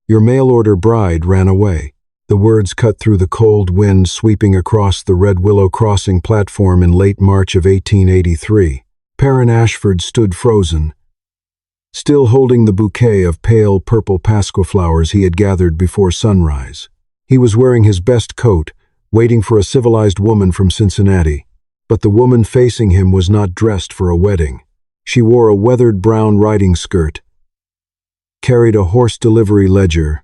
Your mail-order bride ran away." The words cut through the cold wind sweeping across the Red Willow Crossing platform in late March of 1883. Perrin Ashford stood frozen, still holding the bouquet of pale purple pasqua flowers he had gathered before sunrise. He was wearing his best coat, waiting for a civilized woman from Cincinnati. But the woman facing him was not dressed for a wedding. She wore a weathered brown riding skirt, carried a horse delivery ledger,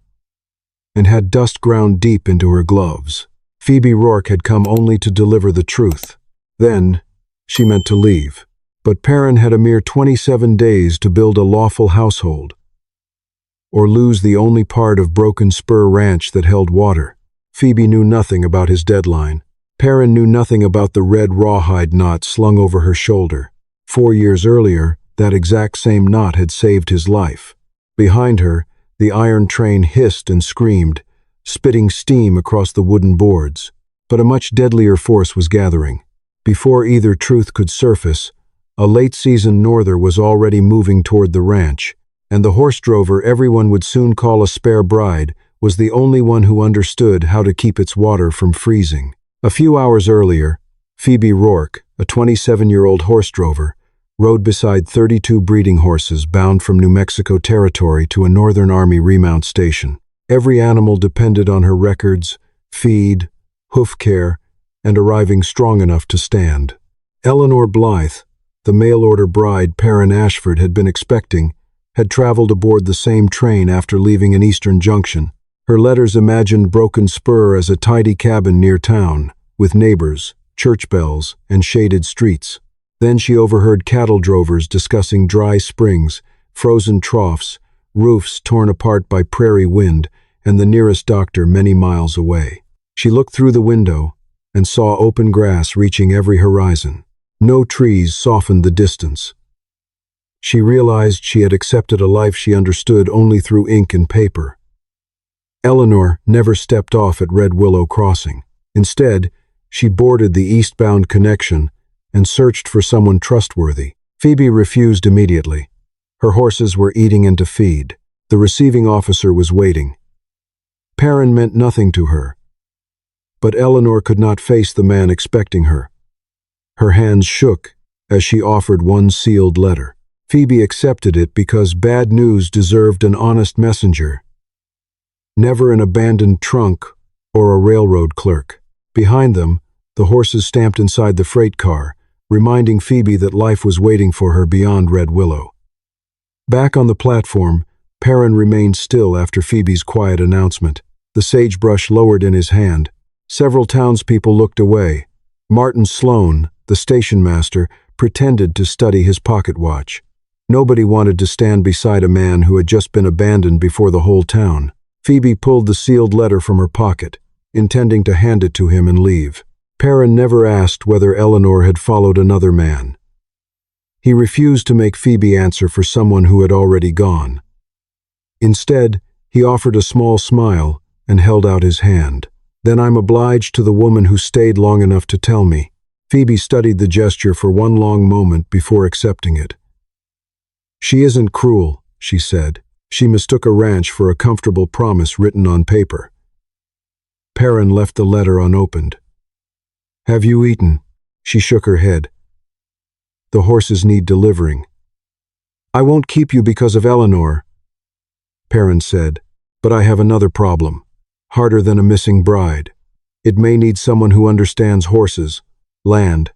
and had dust ground deep into her gloves. Phoebe Rourke had come only to deliver the truth. Then, she meant to leave. But Perrin had a mere 27 days to build a lawful household, or lose the only part of Broken Spur Ranch that held water. Phoebe knew nothing about his deadline. Perrin knew nothing about the red rawhide knot slung over her shoulder. 4 years earlier, that exact same knot had saved his life. Behind her, the iron train hissed and screamed, spitting steam across the wooden boards. But a much deadlier force was gathering. Before either truth could surface, a late-season norther was already moving toward the ranch, and the horse drover everyone would soon call a spare bride was the only one who understood how to keep its water from freezing. A few hours earlier, Phoebe Rourke, a 27-year-old horse drover, rode beside 32 breeding horses bound from New Mexico Territory to a Northern Army remount station. Every animal depended on her records, feed, hoof care, and arriving strong enough to stand. Eleanor Blythe, the mail-order bride Perrin Ashford had been expecting, had traveled aboard the same train after leaving an Eastern Junction. Her letters imagined Broken Spur as a tidy cabin near town, with neighbors, church bells, and shaded streets. Then she overheard cattle drovers discussing dry springs, frozen troughs, roofs torn apart by prairie wind, and the nearest doctor many miles away. She looked through the window and saw open grass reaching every horizon. No trees softened the distance. She realized she had accepted a life she understood only through ink and paper. Eleanor never stepped off at Red Willow Crossing. Instead, she boarded the eastbound connection and searched for someone trustworthy. Phoebe refused immediately. Her horses were eating into feed. The receiving officer was waiting. Perrin meant nothing to her, but Eleanor could not face the man expecting her. Her hands shook as she offered one sealed letter. Phoebe accepted it because bad news deserved an honest messenger, never an abandoned trunk or a railroad clerk. Behind them, the horses stamped inside the freight car, reminding Phoebe that life was waiting for her beyond Red Willow. Back on the platform, Perrin remained still after Phoebe's quiet announcement. The sagebrush lowered in his hand. Several townspeople looked away. Martin Sloan, the station master, pretended to study his pocket watch. Nobody wanted to stand beside a man who had just been abandoned before the whole town. Phoebe pulled the sealed letter from her pocket, intending to hand it to him and leave. Perrin never asked whether Eleanor had followed another man. He refused to make Phoebe answer for someone who had already gone. Instead, he offered a small smile and held out his hand. "Then I'm obliged to the woman who stayed long enough to tell me." Phoebe studied the gesture for one long moment before accepting it. "She isn't cruel," she said. She mistook a ranch for a comfortable promise written on paper. Perrin left the letter unopened. "Have you eaten?" She shook her head. "The horses need delivering." "I won't keep you because of Eleanor," Perrin said, "but I have another problem, harder than a missing bride. It may need someone who understands horses, land,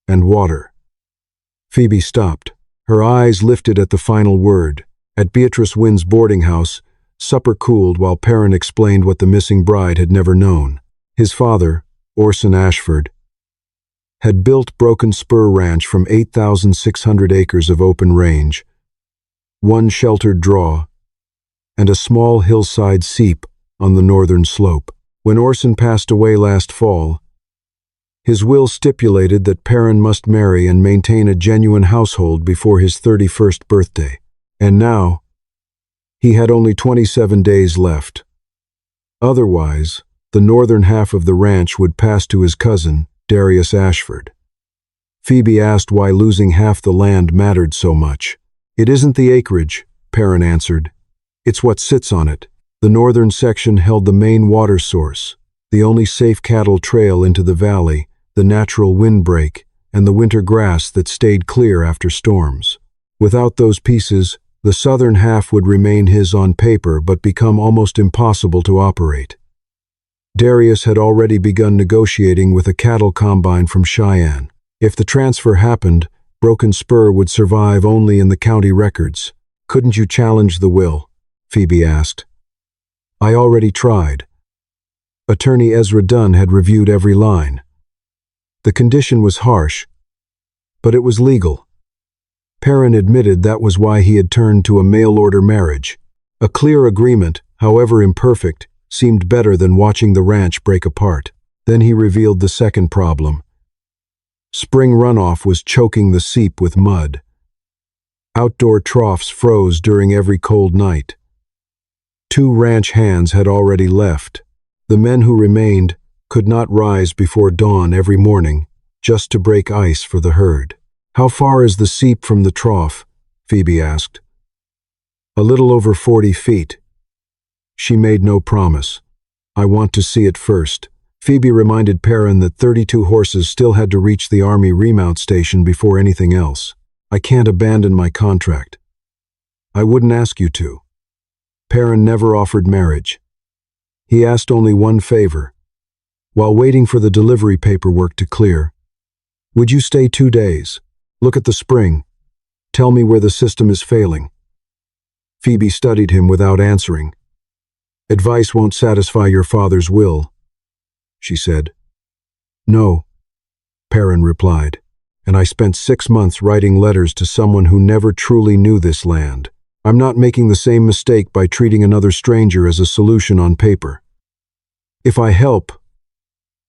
and water." Phoebe stopped. Her eyes lifted at the final word. At Beatrice Wynn's boarding house, supper cooled while Perrin explained what the missing bride had never known. His father, Orson Ashford, had built Broken Spur Ranch from 8,600 acres of open range, one sheltered draw, and a small hillside seep on the northern slope. When Orson passed away last fall, his will stipulated that Perrin must marry and maintain a genuine household before his 31st birthday. And now, he had only 27 days left. Otherwise, the northern half of the ranch would pass to his cousin, Darius Ashford. Phoebe asked why losing half the land mattered so much. "It isn't the acreage," Perrin answered. "It's what sits on it." The northern section held the main water source, the only safe cattle trail into the valley, the natural windbreak, and the winter grass that stayed clear after storms. Without those pieces, the southern half would remain his on paper but become almost impossible to operate. Darius had already begun negotiating with a cattle combine from Cheyenne. If the transfer happened, Broken Spur would survive only in the county records. "Couldn't you challenge the will?" Phoebe asked. "I already tried." Attorney Ezra Dunn had reviewed every line. The condition was harsh, but it was legal. Perrin admitted that was why he had turned to a mail-order marriage. A clear agreement, however imperfect, seemed better than watching the ranch break apart. Then he revealed the second problem. Spring runoff was choking the seep with mud. Outdoor troughs froze during every cold night. 2 ranch hands had already left. The men who remained could not rise before dawn every morning, just to break ice for the herd. "How far is the seep from the trough?" Phoebe asked. "A little over 40 feet. She made no promise. "I want to see it first." Phoebe reminded Perrin that 32 horses still had to reach the Army remount station before anything else. "I can't abandon my contract." "I wouldn't ask you to." Perrin never offered marriage. He asked only one favor. While waiting for the delivery paperwork to clear, "Would you stay 2 days? Look at the spring. Tell me where the system is failing." Phoebe studied him without answering. "Advice won't satisfy your father's will," she said. "No," Perrin replied, "and I spent 6 months writing letters to someone who never truly knew this land. I'm not making the same mistake by treating another stranger as a solution on paper." "If I help,"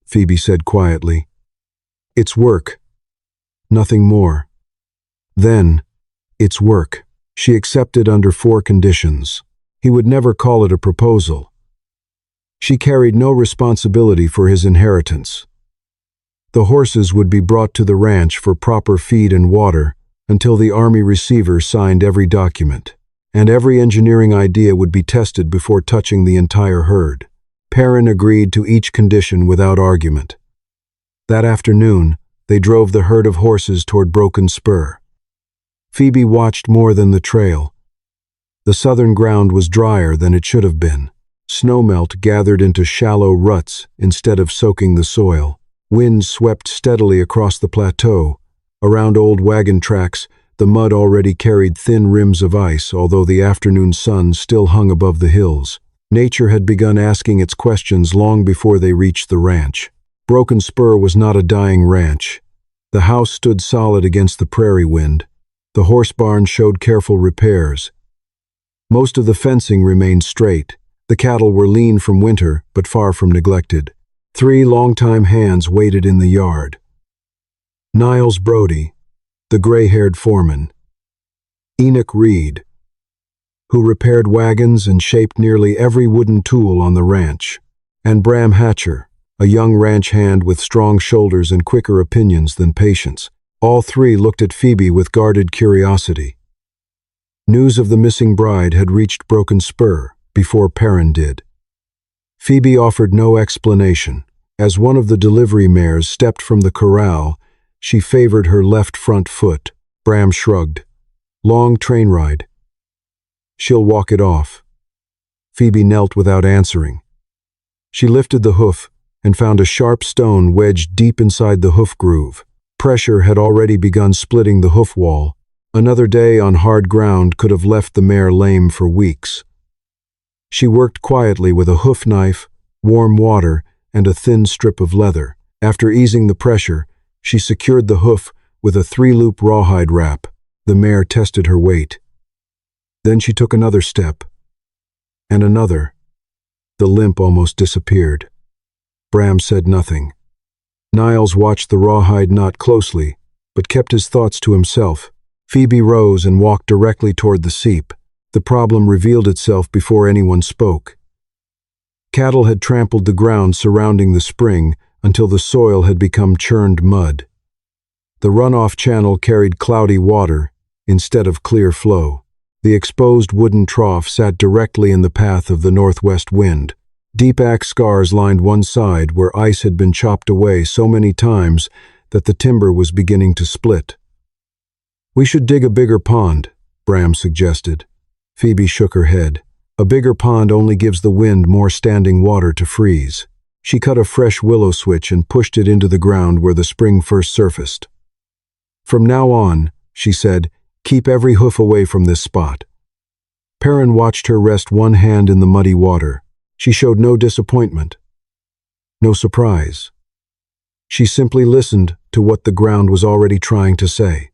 Phoebe said quietly, "it's work. Nothing more." Then, it's work. She accepted under 4 conditions. He would never call it a proposal. She carried no responsibility for his inheritance. The horses would be brought to the ranch for proper feed and water until the Army receiver signed every document, and every engineering idea would be tested before touching the entire herd. Perrin agreed to each condition without argument. That afternoon, they drove the herd of horses toward Broken Spur. Phoebe watched more than the trail. The southern ground was drier than it should have been. Snowmelt gathered into shallow ruts instead of soaking the soil. Wind swept steadily across the plateau. Around old wagon tracks, the mud already carried thin rims of ice, although the afternoon sun still hung above the hills. Nature had begun asking its questions long before they reached the ranch. Broken Spur was not a dying ranch. The house stood solid against the prairie wind. The horse barn showed careful repairs. Most of the fencing remained straight. The cattle were lean from winter, but far from neglected. 3 longtime hands waited in the yard. Niles Brody, the gray-haired foreman. Enoch Reed, who repaired wagons and shaped nearly every wooden tool on the ranch. And Bram Hatcher, a young ranch hand with strong shoulders and quicker opinions than patience. All 3 looked at Phoebe with guarded curiosity. News of the missing bride had reached Broken Spur before Perrin did. Phoebe offered no explanation. As one of the delivery mares stepped from the corral, she favored her left front foot. Bram shrugged. "Long train ride. She'll walk it off." Phoebe knelt without answering. She lifted the hoof and found a sharp stone wedged deep inside the hoof groove. Pressure had already begun splitting the hoof wall. Another day on hard ground could have left the mare lame for weeks. She worked quietly with a hoof knife, warm water, and a thin strip of leather. After easing the pressure, she secured the hoof with a 3-loop rawhide wrap. The mare tested her weight. Then she took another step, and another. The limp almost disappeared. Bram said nothing. Niles watched the rawhide knot closely, but kept his thoughts to himself. Phoebe rose and walked directly toward the seep. The problem revealed itself before anyone spoke. Cattle had trampled the ground surrounding the spring until the soil had become churned mud. The runoff channel carried cloudy water instead of clear flow. The exposed wooden trough sat directly in the path of the northwest wind. Deep axe scars lined one side where ice had been chopped away so many times that the timber was beginning to split. "We should dig a bigger pond," Bram suggested. Phoebe shook her head. "A bigger pond only gives the wind more standing water to freeze." She cut a fresh willow switch and pushed it into the ground where the spring first surfaced. "From now on," she said, "keep every hoof away from this spot." Perrin watched her rest one hand in the muddy water. She showed no disappointment, no surprise. She simply listened to what the ground was already trying to say.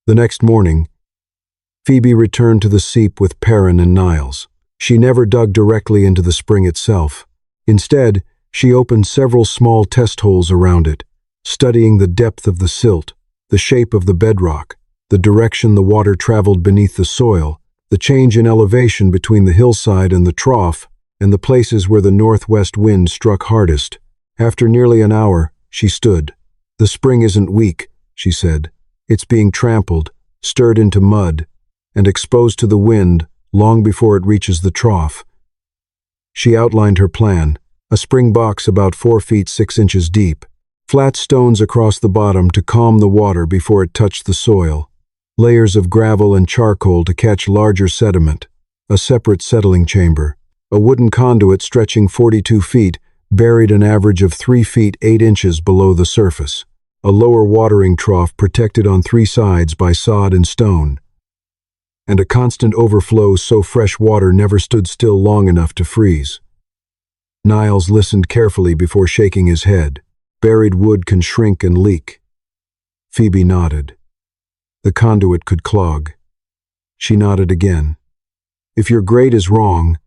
The next morning, Phoebe returned to the seep with Perrin and Niles. She never dug directly into the spring itself. Instead, she opened several small test holes around it, studying the depth of the silt, the shape of the bedrock, the direction the water traveled beneath the soil, the change in elevation between the hillside and the trough, and the places where the northwest wind struck hardest. After nearly an hour, she stood. "The spring isn't weak," she said. "It's being trampled, stirred into mud, and exposed to the wind long before it reaches the trough." She outlined her plan: a spring box about 4 feet 6 inches deep, flat stones across the bottom to calm the water before it touched the soil, layers of gravel and charcoal to catch larger sediment, a separate settling chamber, a wooden conduit stretching 42 feet, buried an average of 3 feet 8 inches below the surface, a lower watering trough protected on 3 sides by sod and stone, and a constant overflow so fresh water never stood still long enough to freeze. Niles listened carefully before shaking his head. Buried wood can shrink and leak. Phoebe nodded. The conduit could clog. She nodded again. "If your grade is wrong,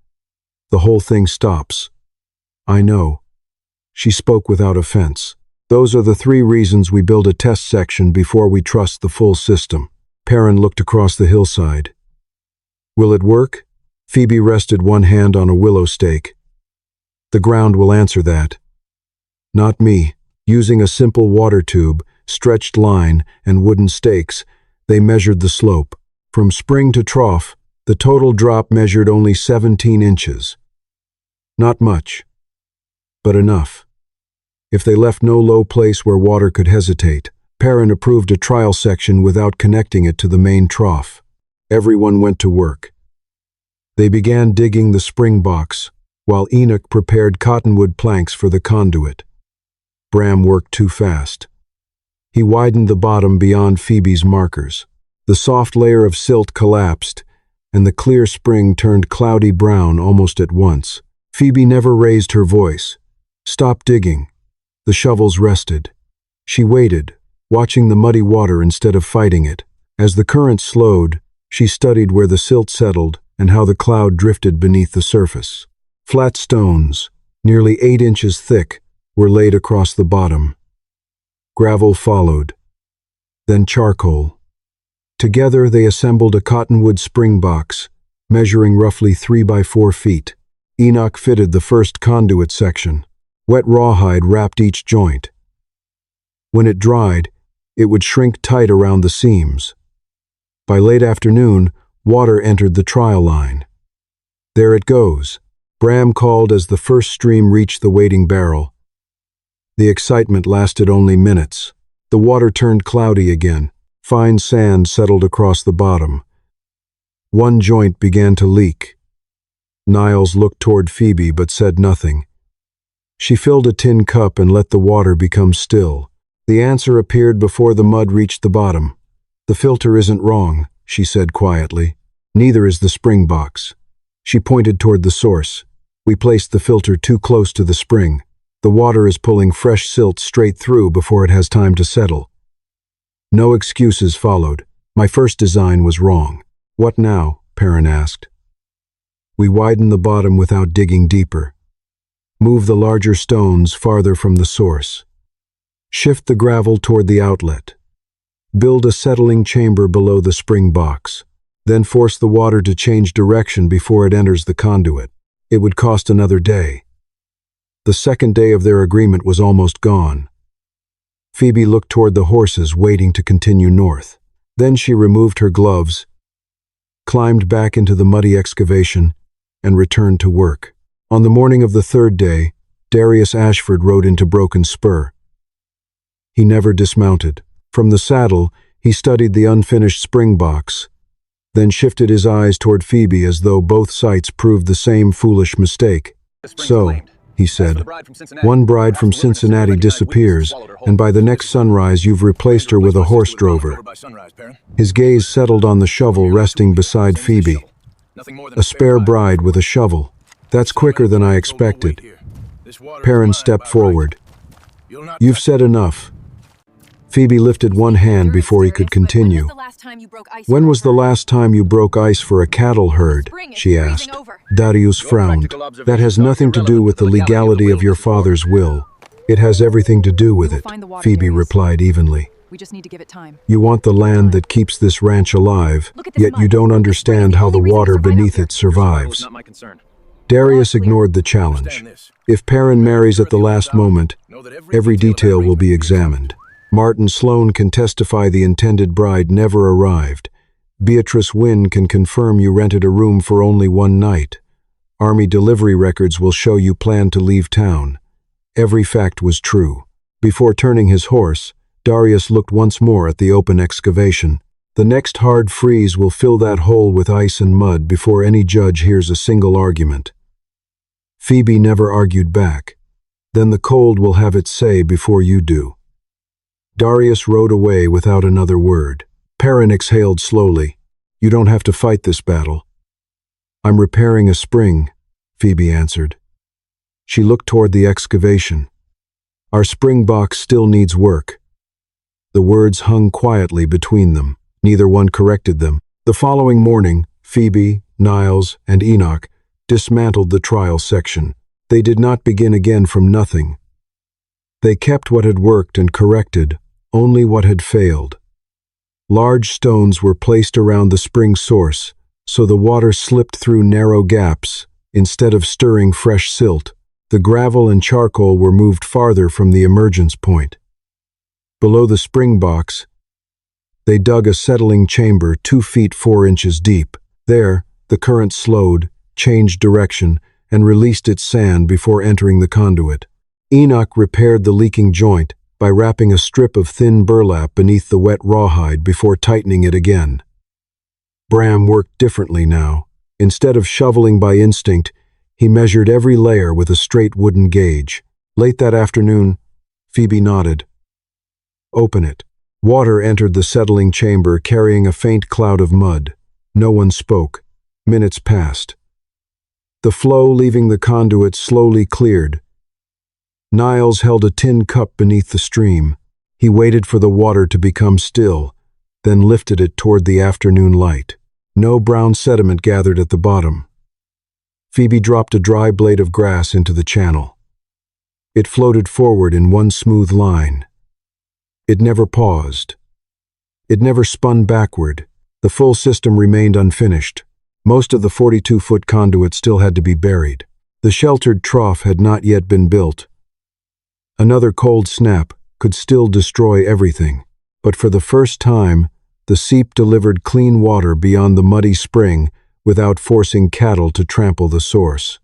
the whole thing stops." "I know." She spoke without offense. "Those are the 3 reasons we build a test section before we trust the full system." Perrin looked across the hillside. "Will it work?" Phoebe rested one hand on a willow stake. "The ground will answer that." "Not me." Using a simple water tube, stretched line, and wooden stakes, they measured the slope. From spring to trough, the total drop measured only 17 inches. Not much, but enough. If they left no low place where water could hesitate, Perrin approved a trial section without connecting it to the main trough. Everyone went to work. They began digging the spring box, while Enoch prepared cottonwood planks for the conduit. Bram worked too fast. He widened the bottom beyond Phoebe's markers. The soft layer of silt collapsed, and the clear spring turned cloudy brown almost at once. Phoebe never raised her voice. "Stop digging." The shovels rested. She waited, watching the muddy water instead of fighting it. As the current slowed, she studied where the silt settled and how the cloud drifted beneath the surface. Flat stones, nearly 8 inches thick, were laid across the bottom. Gravel followed, then charcoal. Together they assembled a cottonwood spring box, measuring roughly 3 by 4 feet. Enoch fitted the first conduit section. Wet rawhide wrapped each joint. When it dried, it would shrink tight around the seams. By late afternoon, water entered the trial line. "There it goes," Bram called as the first stream reached the waiting barrel. The excitement lasted only minutes. The water turned cloudy again. Fine sand settled across the bottom. One joint began to leak. Niles looked toward Phoebe but said nothing. She filled a tin cup and let the water become still. The answer appeared before the mud reached the bottom. "The filter isn't wrong," she said quietly. "Neither is the spring box." She pointed toward the source. "We placed the filter too close to the spring. The water is pulling fresh silt straight through before it has time to settle." No excuses followed. "My first design was wrong." "What now?" Perrin asked. "We widen the bottom without digging deeper. Move the larger stones farther from the source. Shift the gravel toward the outlet. Build a settling chamber below the spring box. Then force the water to change direction before it enters the conduit. It would cost another day." The second day of their agreement was almost gone. Phoebe looked toward the horses waiting to continue north. Then she removed her gloves climbed back into the muddy excavation, and returned to work. On the morning of the third day, Darius Ashford rode into Broken Spur. He never dismounted. From the saddle, he studied the unfinished spring box, then shifted his eyes toward Phoebe as though both sights proved the same foolish mistake. "So," he said, "one bride from Cincinnati disappears, and by the next sunrise you've replaced her with a horse drover." His gaze settled on the shovel resting beside Phoebe. "A spare bride with a shovel. That's quicker than I expected." Perrin stepped forward. "You've said enough." Phoebe lifted one hand before he could continue. "When was the last time you broke ice for a cattle herd?" she asked. Darius frowned. "That has nothing to do with the legality of your father's will. It has everything to do with it," Phoebe replied evenly. We just need to give it time. "You want the land that keeps this ranch alive, yet you don't understand how the water beneath it survives." Darius ignored the challenge. "If Perrin marries at the last moment, every detail will be examined. Martin Sloan can testify the intended bride never arrived. Beatrice Wynne can confirm you rented a room for only one night. Army delivery records will show you planned to leave town." Every fact was true. Before turning his horse, Darius looked once more at the open excavation. The next hard freeze will fill that hole with ice and mud before any judge hears a single argument. Phoebe never argued back. "Then the cold will have its say before you do." Darius rode away without another word. Perrin exhaled slowly. "You don't have to fight this battle." "I'm repairing a spring," Phoebe answered. She looked toward the excavation. "Our spring box still needs work." The words hung quietly between them. Neither one corrected them. The following morning, Phoebe, Niles, and Enoch dismantled the trial section. They did not begin again from nothing. They kept what had worked and corrected only what had failed. Large stones were placed around the spring source, so the water slipped through narrow gaps instead of stirring fresh silt. The gravel and charcoal were moved farther from the emergence point. Below the spring box, they dug a settling chamber 2 feet 4 inches deep. There, the current slowed, changed direction, and released its sand before entering the conduit. Enoch repaired the leaking joint by wrapping a strip of thin burlap beneath the wet rawhide before tightening it again. Bram worked differently now. Instead of shoveling by instinct, he measured every layer with a straight wooden gauge. Late that afternoon, Phoebe nodded. "Open it." Water entered the settling chamber carrying a faint cloud of mud. No one spoke. Minutes passed. The flow leaving the conduit slowly cleared. Niles held a tin cup beneath the stream. He waited for the water to become still, then lifted it toward the afternoon light. No brown sediment gathered at the bottom. Phoebe dropped a dry blade of grass into the channel. It floated forward in one smooth line. It never paused. It never spun backward. The full system remained unfinished. Most of the 42-foot conduit still had to be buried. The sheltered trough had not yet been built. Another cold snap could still destroy everything, but for the first time, the seep delivered clean water beyond the muddy spring without forcing cattle to trample the source.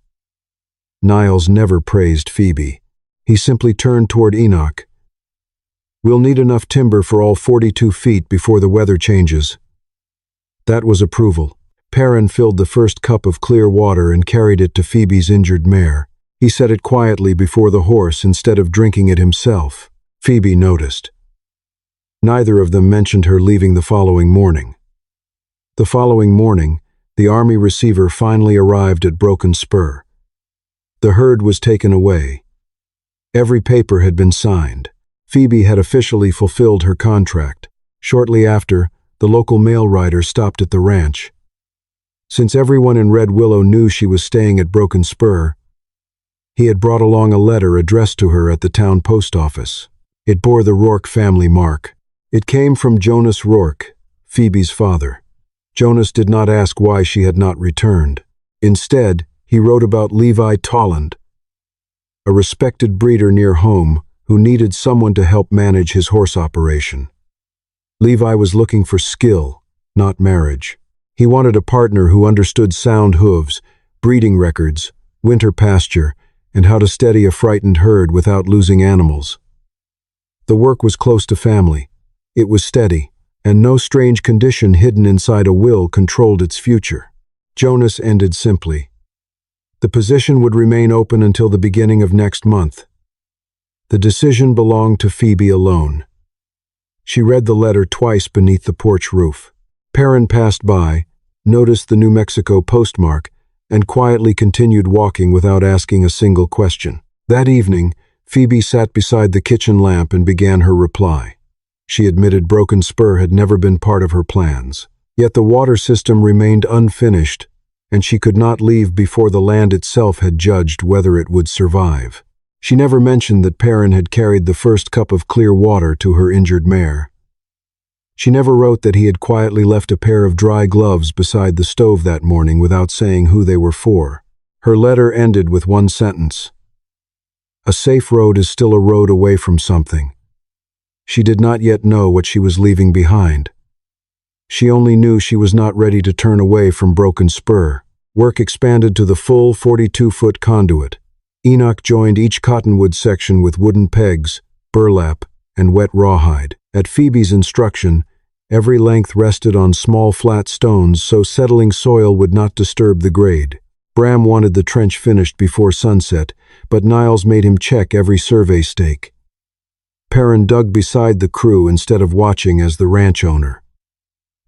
Niles never praised Phoebe. He simply turned toward Enoch. "We'll need enough timber for all 42 feet before the weather changes." That was approval. Perrin filled the first cup of clear water and carried it to Phoebe's injured mare. He set it quietly before the horse instead of drinking it himself. Phoebe noticed. Neither of them mentioned her leaving the following morning. The following morning, the Army receiver finally arrived at Broken Spur. The herd was taken away. Every paper had been signed. Phoebe had officially fulfilled her contract. Shortly after, the local mail rider stopped at the ranch. Since everyone in Red Willow knew she was staying at Broken Spur, he had brought along a letter addressed to her at the town post office. It bore the Rourke family mark. It came from Jonas Rourke, Phoebe's father. Jonas did not ask why she had not returned. Instead, he wrote about Levi Tolland, a respected breeder near home who needed someone to help manage his horse operation. Levi was looking for skill, not marriage. He wanted a partner who understood sound hooves, breeding records, winter pasture, and how to steady a frightened herd without losing animals. The work was close to family. It was steady, and no strange condition hidden inside a will controlled its future. Jonas ended simply. The position would remain open until the beginning of next month. The decision belonged to Phoebe alone. She read the letter twice beneath the porch roof. Perrin passed by, noticed the New Mexico postmark, and quietly continued walking without asking a single question. That evening, Phoebe sat beside the kitchen lamp and began her reply. She admitted Broken Spur had never been part of her plans. Yet the water system remained unfinished, and she could not leave before the land itself had judged whether it would survive. She never mentioned that Perrin had carried the first cup of clear water to her injured mare. She never wrote that he had quietly left a pair of dry gloves beside the stove that morning without saying who they were for. Her letter ended with one sentence. A safe road is still a road away from something. She did not yet know what she was leaving behind. She only knew she was not ready to turn away from Broken Spur. Work expanded to the full 42-foot conduit. Enoch joined each cottonwood section with wooden pegs, burlap, and wet rawhide. At Phoebe's instruction, every length rested on small flat stones so settling soil would not disturb the grade. Bram wanted the trench finished before sunset, but Niles made him check every survey stake. Perrin dug beside the crew instead of watching as the ranch owner.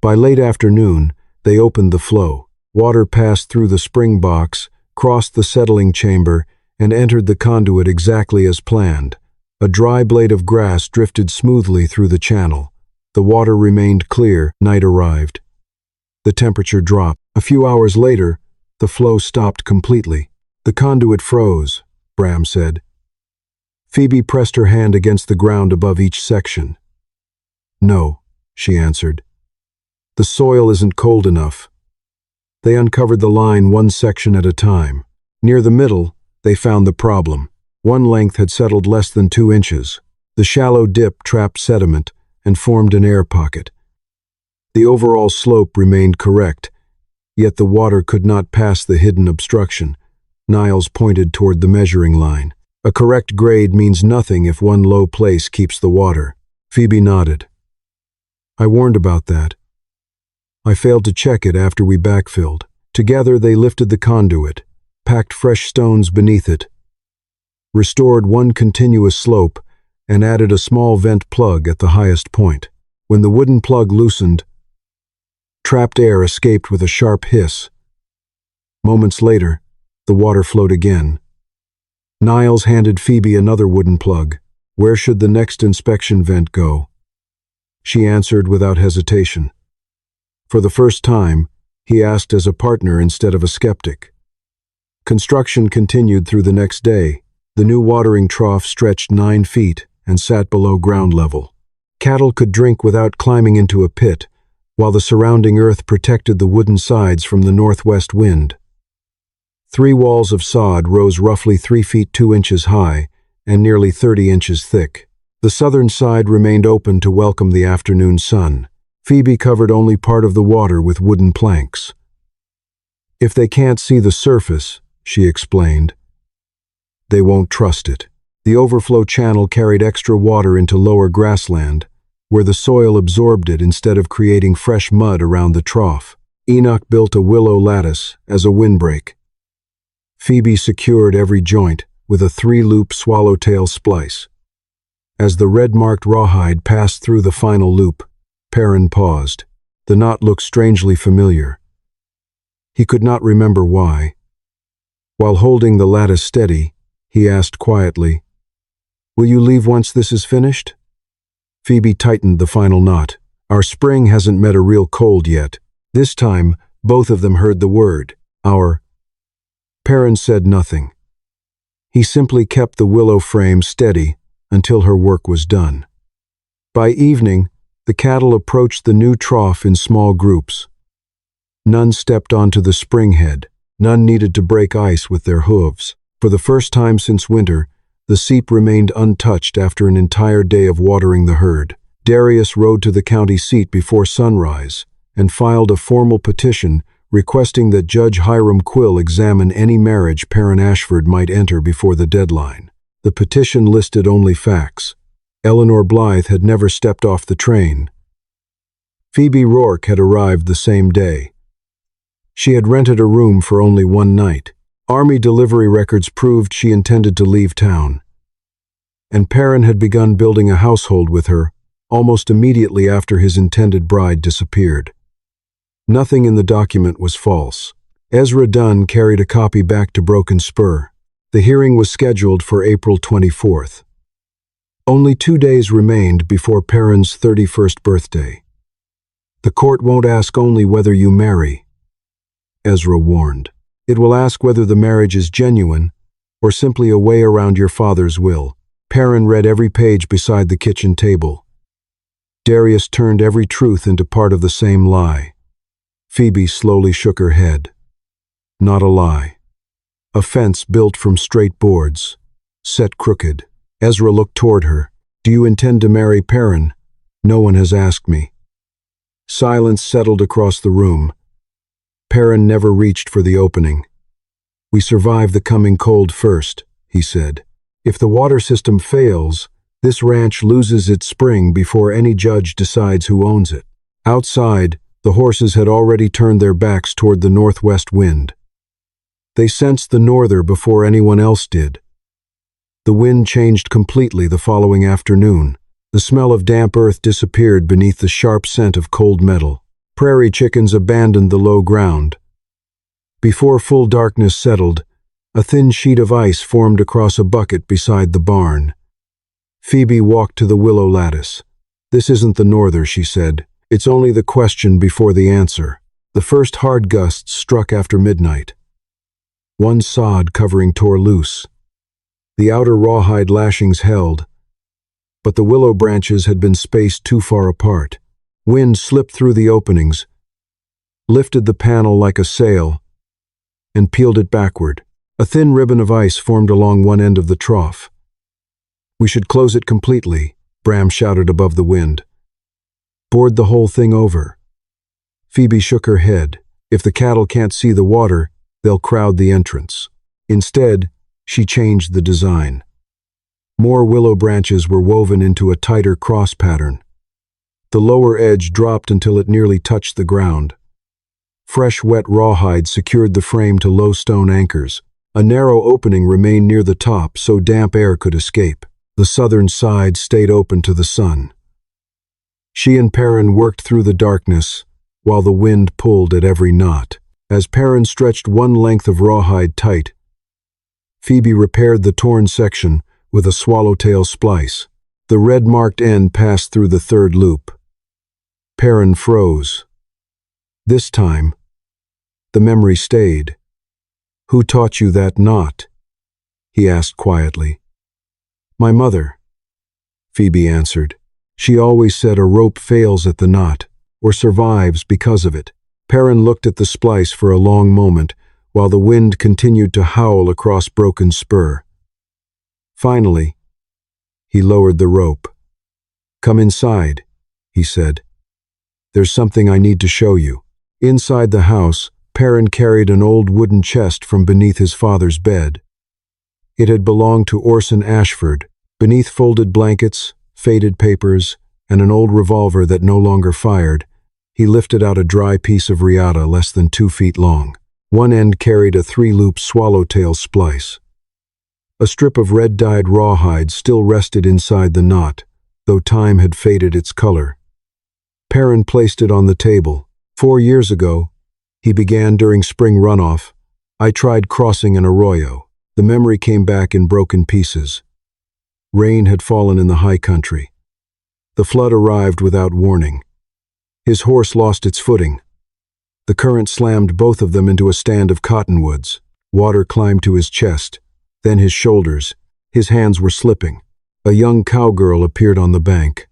By late afternoon, they opened the flow. Water passed through the spring box, crossed the settling chamber, and entered the conduit exactly as planned. A dry blade of grass drifted smoothly through the channel. The water remained clear. Night arrived. The temperature dropped. A few hours later, the flow stopped completely. The conduit froze, Bram said. Phoebe pressed her hand against the ground above each section. No, she answered. The soil isn't cold enough. They uncovered the line one section at a time. Near the middle, they found the problem. One length had settled less than 2 inches. The shallow dip trapped sediment and formed an air pocket. The overall slope remained correct, yet the water could not pass the hidden obstruction. Niles pointed toward the measuring line. A correct grade means nothing if one low place keeps the water. Phoebe nodded. I warned about that. I failed to check it after we backfilled. Together they lifted the conduit, packed fresh stones beneath it, restored one continuous slope, and added a small vent plug at the highest point. When the wooden plug loosened, trapped air escaped with a sharp hiss. Moments later, the water flowed again. Niles handed Phoebe another wooden plug. Where should the next inspection vent go? She answered without hesitation. For the first time, he asked as a partner instead of a skeptic. Construction continued through the next day. The new watering trough stretched 9 feet and sat below ground level. Cattle could drink without climbing into a pit, while the surrounding earth protected the wooden sides from the northwest wind. 3 walls of sod rose roughly 3 feet 2 inches high and nearly 30 inches thick. The southern side remained open to welcome the afternoon sun. Phoebe covered only part of the water with wooden planks. If they can't see the surface, she explained, they won't trust it. The overflow channel carried extra water into lower grassland, where the soil absorbed it instead of creating fresh mud around the trough. Enoch built a willow lattice as a windbreak. Phoebe secured every joint with a 3-loop swallowtail splice. As the red-marked rawhide passed through the final loop, Perrin paused. The knot looked strangely familiar. He could not remember why. While holding the lattice steady, he asked quietly, "Will you leave once this is finished?" Phoebe tightened the final knot. Our spring hasn't met a real cold yet. This time, both of them heard the word, our. Perrin said nothing. He simply kept the willow frame steady until her work was done. By evening, the cattle approached the new trough in small groups. None stepped onto the spring head. None needed to break ice with their hooves. For the first time since winter, the seep remained untouched after an entire day of watering the herd. Darius rode to the county seat before sunrise, and filed a formal petition requesting that Judge Hiram Quill examine any marriage Perrin Ashford might enter before the deadline. The petition listed only facts. Eleanor Blythe had never stepped off the train. Phoebe Rourke had arrived the same day. She had rented a room for only one night. Army delivery records proved she intended to leave town. And Perrin had begun building a household with her almost immediately after his intended bride disappeared. Nothing in the document was false. Ezra Dunn carried a copy back to Broken Spur. The hearing was scheduled for April 24th. Only 2 days remained before Perrin's 31st birthday. The court won't ask only whether you marry, Ezra warned. It will ask whether the marriage is genuine or simply a way around your father's will. Perrin read every page beside the kitchen table. Darius turned every truth into part of the same lie. Phoebe slowly shook her head. Not a lie. A fence built from straight boards, set crooked. Ezra looked toward her. Do you intend to marry Perrin? No one has asked me. Silence settled across the room. Perrin never reached for the opening. We survive the coming cold first, he said. If the water system fails, this ranch loses its spring before any judge decides who owns it. Outside, the horses had already turned their backs toward the northwest wind. They sensed the norther before anyone else did. The wind changed completely the following afternoon. The smell of damp earth disappeared beneath the sharp scent of cold metal. Prairie chickens abandoned the low ground. Before full darkness settled, a thin sheet of ice formed across a bucket beside the barn. Phoebe walked to the willow lattice. This isn't the norther, she said. It's only the question before the answer. The first hard gusts struck after midnight. One sod covering tore loose. The outer rawhide lashings held, but the willow branches had been spaced too far apart. Wind slipped through the openings, lifted the panel like a sail, and peeled it backward. A thin ribbon of ice formed along one end of the trough. We should close it completely, Bram shouted above the wind. Board the whole thing over. Phoebe shook her head. If the cattle can't see the water, they'll crowd the entrance. Instead, she changed the design. More willow branches were woven into a tighter cross pattern. The lower edge dropped until it nearly touched the ground. Fresh, wet rawhide secured the frame to low stone anchors. A narrow opening remained near the top so damp air could escape. The southern side stayed open to the sun. She and Perrin worked through the darkness, while the wind pulled at every knot. As Perrin stretched one length of rawhide tight, Phoebe repaired the torn section with a swallowtail splice. The red-marked end passed through the third loop. Perrin froze. This time, the memory stayed. Who taught you that knot? He asked quietly. My mother, Phoebe answered. She always said a rope fails at the knot, or survives because of it. Perrin looked at the splice for a long moment, while the wind continued to howl across Broken Spur. Finally, he lowered the rope. Come inside, he said. There's something I need to show you. Inside the house, Perrin carried an old wooden chest from beneath his father's bed. It had belonged to Orson Ashford. Beneath folded blankets, faded papers, and an old revolver that no longer fired, he lifted out a dry piece of riata less than 2 feet long. One end carried a 3-loop swallowtail splice. A strip of red-dyed rawhide still rested inside the knot, though time had faded its color. Perrin placed it on the table. 4 years ago, he began during spring runoff, I tried crossing an arroyo. The memory came back in broken pieces. Rain had fallen in the high country. The flood arrived without warning. His horse lost its footing. The current slammed both of them into a stand of cottonwoods. Water climbed to his chest, then his shoulders. His hands were slipping. A young cowgirl appeared on the bank.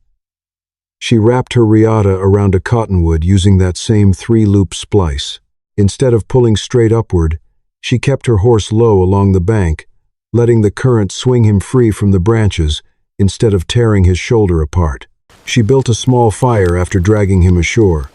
She wrapped her riata around a cottonwood using that same 3-loop splice. Instead of pulling straight upward, she kept her horse low along the bank, letting the current swing him free from the branches instead of tearing his shoulder apart. She built a small fire after dragging him ashore.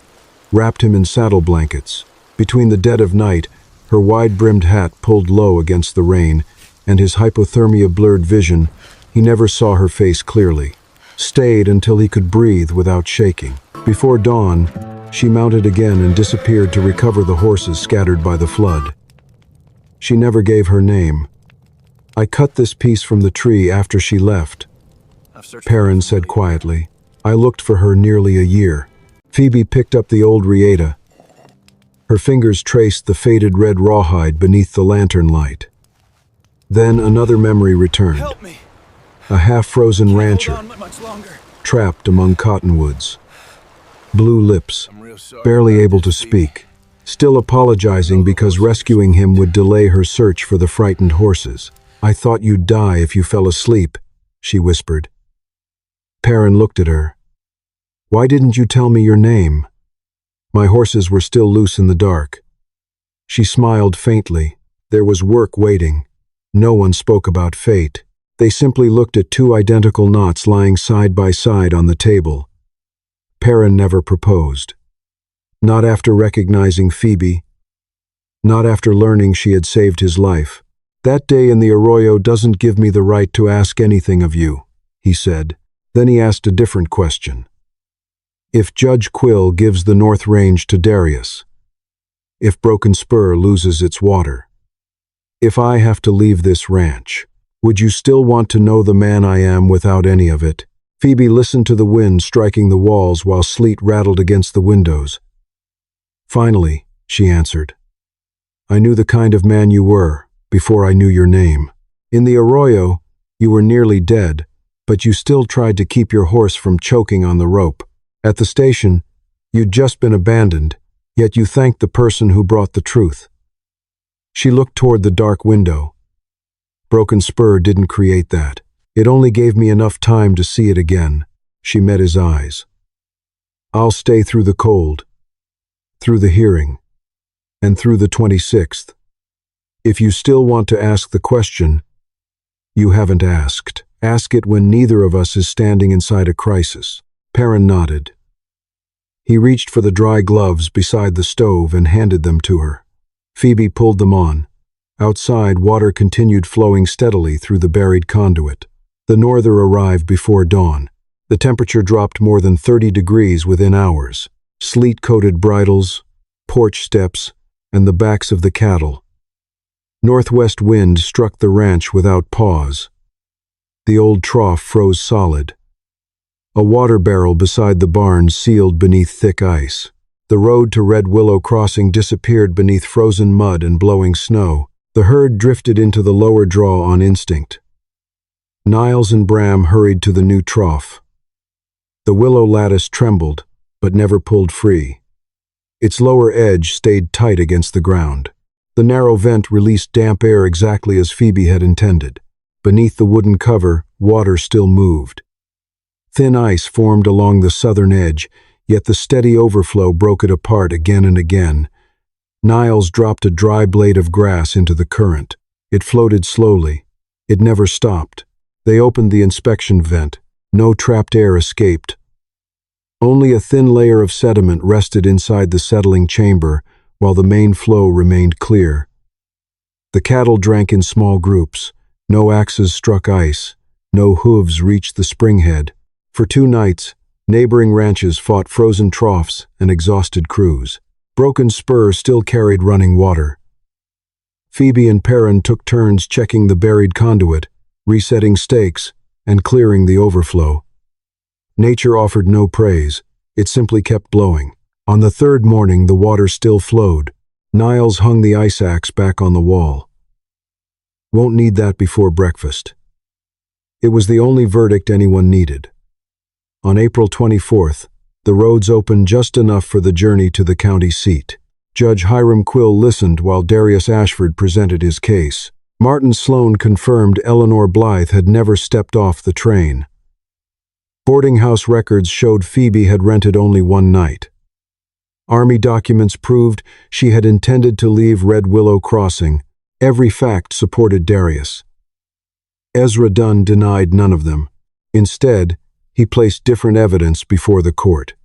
wrapped him in saddle blankets. Between the dead of night, her wide-brimmed hat pulled low against the rain, and his hypothermia blurred vision, he never saw her face clearly. Stayed until he could breathe without shaking. Before dawn, she mounted again and disappeared to recover the horses scattered by the flood. She never gave her name. I cut this piece from the tree after she left, Perrin said quietly. I looked for her nearly a year. Phoebe picked up the old Rieta. Her fingers traced the faded red rawhide beneath the lantern light. Then another memory returned. Help me. A half-frozen rancher, Hold on much longer. trapped among cottonwoods. Blue lips, I'm real sorry barely about able to this, Phoebe. speak, still apologizing because rescuing him would delay her search for the frightened horses. I thought you'd die if you fell asleep, she whispered. Perrin looked at her. Why didn't you tell me your name? My horses were still loose in the dark. She smiled faintly. There was work waiting. No one spoke about fate. They simply looked at two identical knots lying side by side on the table. Perrin never proposed. Not after recognizing Phoebe. Not after learning she had saved his life. That day in the arroyo doesn't give me the right to ask anything of you, he said. Then he asked a different question. If Judge Quill gives the North Range to Darius, if Broken Spur loses its water, if I have to leave this ranch, would you still want to know the man I am without any of it? Phoebe listened to the wind striking the walls while sleet rattled against the windows. Finally, she answered. I knew the kind of man you were before I knew your name. In the arroyo, you were nearly dead, but you still tried to keep your horse from choking on the rope. At the station, you'd just been abandoned, yet you thanked the person who brought the truth. She looked toward the dark window. Broken Spur didn't create that. It only gave me enough time to see it again. She met his eyes. I'll stay through the cold, through the hearing, and through the 26th. If you still want to ask the question, you haven't asked. Ask it when neither of us is standing inside a crisis. Perrin nodded. He reached for the dry gloves beside the stove and handed them to her. Phoebe pulled them on. Outside, water continued flowing steadily through the buried conduit. The norther arrived before dawn. The temperature dropped more than 30 degrees within hours. Sleet-coated bridles, porch steps, and the backs of the cattle. Northwest wind struck the ranch without pause. The old trough froze solid. A water barrel beside the barn sealed beneath thick ice. The road to Red Willow Crossing disappeared beneath frozen mud and blowing snow. The herd drifted into the lower draw on instinct. Niles and Bram hurried to the new trough. The willow lattice trembled, but never pulled free. Its lower edge stayed tight against the ground. The narrow vent released damp air exactly as Phoebe had intended. Beneath the wooden cover, water still moved. Thin ice formed along the southern edge, yet the steady overflow broke it apart again and again. Niles dropped a dry blade of grass into the current. It floated slowly. It never stopped. They opened the inspection vent. No trapped air escaped. Only a thin layer of sediment rested inside the settling chamber, while the main flow remained clear. The cattle drank in small groups. No axes struck ice. No hooves reached the springhead. For 2 nights, neighboring ranches fought frozen troughs and exhausted crews. Broken Spur still carried running water. Phoebe and Perrin took turns checking the buried conduit, resetting stakes, and clearing the overflow. Nature offered no praise. It simply kept blowing. On the 3rd morning, the water still flowed. Niles hung the ice axe back on the wall. Won't need that before breakfast. It was the only verdict anyone needed. On April 24th, the roads opened just enough for the journey to the county seat. Judge Hiram Quill listened while Darius Ashford presented his case. Martin Sloan confirmed Eleanor Blythe had never stepped off the train. Boarding house records showed Phoebe had rented only 1 night. Army documents proved she had intended to leave Red Willow Crossing. Every fact supported Darius. Ezra Dunn denied none of them. Instead, he placed different evidence before the court.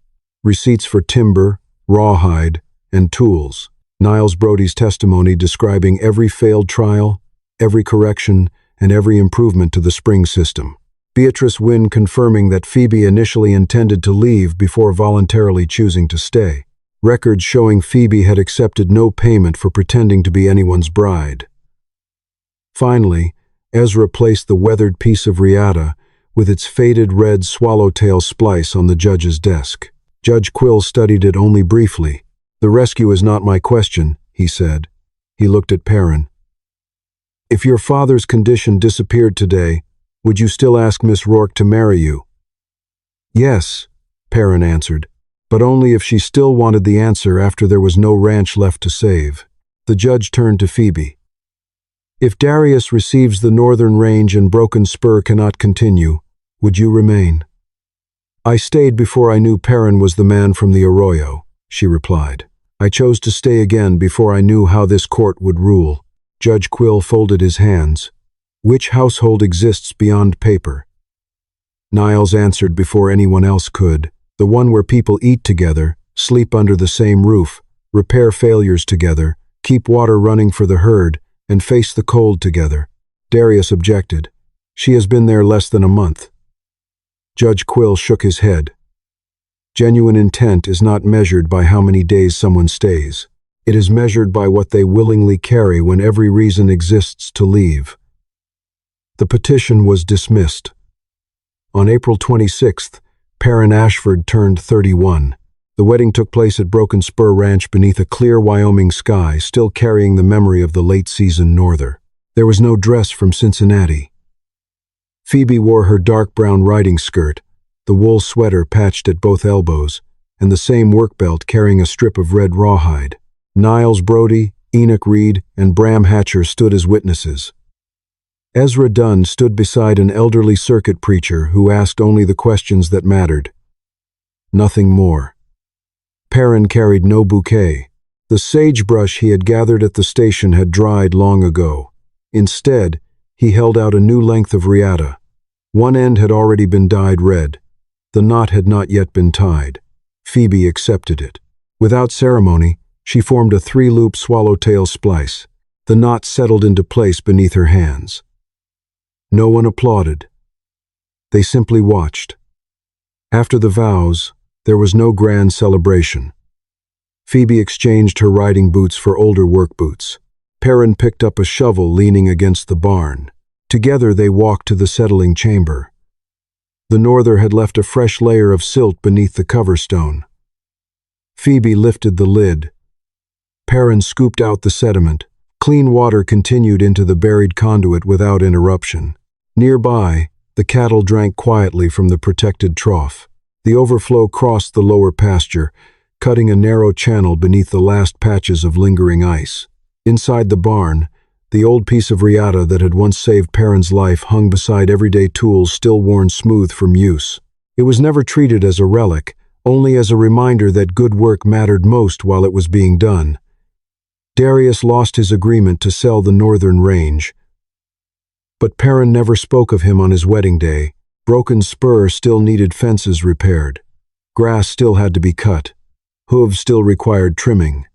Receipts for timber, rawhide, and tools. Niles Brody's testimony describing every failed trial, every correction, and every improvement to the spring system. Beatrice Wynne confirming that Phoebe initially intended to leave before voluntarily choosing to stay. Records showing Phoebe had accepted no payment for pretending to be anyone's bride. Finally, Ezra placed the weathered piece of riata with its faded red swallowtail splice on the judge's desk. Judge Quill studied it only briefly. "The rescue is not my question," he said. He looked at Perrin. "If your father's condition disappeared today, would you still ask Miss Rourke to marry you?" "Yes," Perrin answered, but only if she still wanted the answer after there was no ranch left to save. The judge turned to Phoebe. "If Darius receives the northern range and Broken Spur cannot continue, would you remain?" "I stayed before I knew Perrin was the man from the arroyo," she replied. "I chose to stay again before I knew how this court would rule." Judge Quill folded his hands. "Which household exists beyond paper?" Niles answered before anyone else could. "The one where people eat together, sleep under the same roof, repair failures together, keep water running for the herd, and face the cold together." Darius objected. "She has been there less than a month." Judge Quill shook his head. "Genuine intent is not measured by how many days someone stays. It is measured by what they willingly carry when every reason exists to leave." The petition was dismissed. On April 26th, Perrin Ashford turned 31. The wedding took place at Broken Spur Ranch beneath a clear Wyoming sky, still carrying the memory of the late-season norther. There was no dress from Cincinnati. Phoebe wore her dark brown riding skirt, the wool sweater patched at both elbows, and the same work belt carrying a strip of red rawhide. Niles Brody, Enoch Reed, and Bram Hatcher stood as witnesses. Ezra Dunn stood beside an elderly circuit preacher who asked only the questions that mattered. Nothing more. Perrin carried no bouquet. The sagebrush he had gathered at the station had dried long ago. Instead, he held out a new length of riata. One end had already been dyed red. The knot had not yet been tied. Phoebe accepted it. Without ceremony, she formed a 3-loop swallowtail splice. The knot settled into place beneath her hands. No one applauded. They simply watched. After the vows, there was no grand celebration. Phoebe exchanged her riding boots for older work boots. Perrin picked up a shovel leaning against the barn. Together they walked to the settling chamber. The norther had left a fresh layer of silt beneath the cover stone. Phoebe lifted the lid. Perrin scooped out the sediment. Clean water continued into the buried conduit without interruption. Nearby, the cattle drank quietly from the protected trough. The overflow crossed the lower pasture, cutting a narrow channel beneath the last patches of lingering ice. Inside the barn, the old piece of riata that had once saved Perrin's life hung beside everyday tools still worn smooth from use. It was never treated as a relic, only as a reminder that good work mattered most while it was being done. Darius lost his agreement to sell the northern range. But Perrin never spoke of him on his wedding day. Broken Spur still needed fences repaired. Grass still had to be cut. Hooves still required trimming.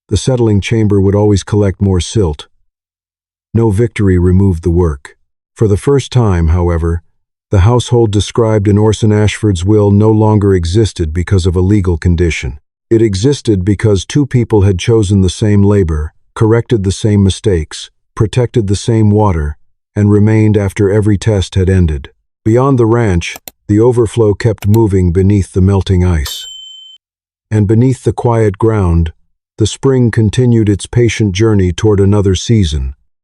The settling chamber would always collect more silt. No victory removed the work. For the first time, however, the household described in Orson Ashford's will no longer existed because of a legal condition. It existed because two people had chosen the same labor, corrected the same mistakes, protected the same water, and remained after every test had ended. Beyond the ranch, the overflow kept moving beneath the melting ice. And beneath the quiet ground, the spring continued its patient journey toward another season.